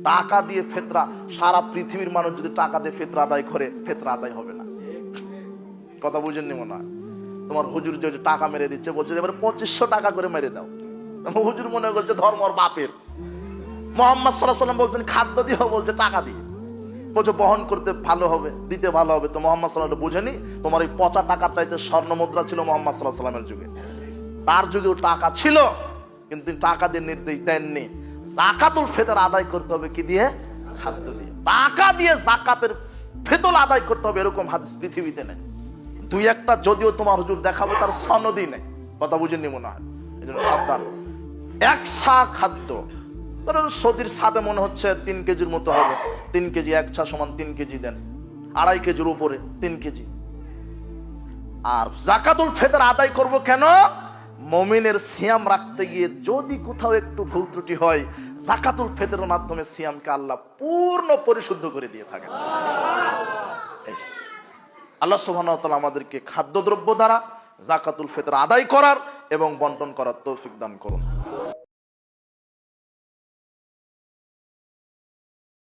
টাকা দিয়ে ফিতরা, সারা পৃথিবীর মানুষ যদি টাকা দিয়ে ফিতরা আদায় করে, ফিতরা আদায় হবে না। কথা বুঝেননি মনে হয়? তোমার হুজুর যে টাকা মেরে দিচ্ছে, বলছে এবারে 2500 টাকা করে মেরে দাও। হুজুর মনে করছে ধর্ম ওর বাপের। মুহাম্মদ সাল্লাল্লাহু আলাইহি ওয়াসাল্লাম বলছেন খাদ্য দিও, বলছে টাকা দিয়ে। বলছে বহন করতে ভালো হবে, দিতে ভালো হবে। তো মুহাম্মদ সাল্লাল্লাহু আলাইহি ওয়াসাল্লাম বুঝেনি, তোমার এই পচা টাকার চাইতে স্বর্ণ মুদ্রা ছিল মুহাম্মদ সাল্লাল্লাহু আলাইহি ওয়াসাল্লামের যুগে। তার যুগেও টাকা ছিল, কিন্তু টাকা দিয়ে নির্দেশ দেননি। যাকাতুল ফিতর আদায় করতে হবে কি দিয়ে? খাদ্য দিয়ে। টাকা দিয়ে যাকাতের ফিতর আদায় করতে হবে এরকম হাদিস পৃথিবীতে নেই। দুই একটা যদিও তোমার হুজুর দেখাবে, তার সনদই নেই। কথা বুঝেননি মনে হয়? এজন্য সাবধান। একসা খাদ্য, সৌদির সাথে মনে হচ্ছে 3 কেজির মতো হবে, 3 কেজি, একসা সমান 3 কেজি দেন, 2.5 কেজির উপরে 3 কেজি। আর যাকাতুল ফিতর আদায় করব কেন? মুমিনের সিয়াম রাখতে গিয়ে যদি কোথাও একটু ভুল ত্রুটি হয়, যাকাতুল ফিতরের মাধ্যমে সিয়ামকে আল্লাহ পূর্ণ পরিশুদ্ধ করে দিয়ে থাকেন। আল্লাহ সুবহানাহু ওয়া তাআলা আমাদেরকে খাদ্যদ্রব্য দ্বারা যাকাতুল ফিতর আদায় করার এবং বন্টন করার তৌফিক দান করুন।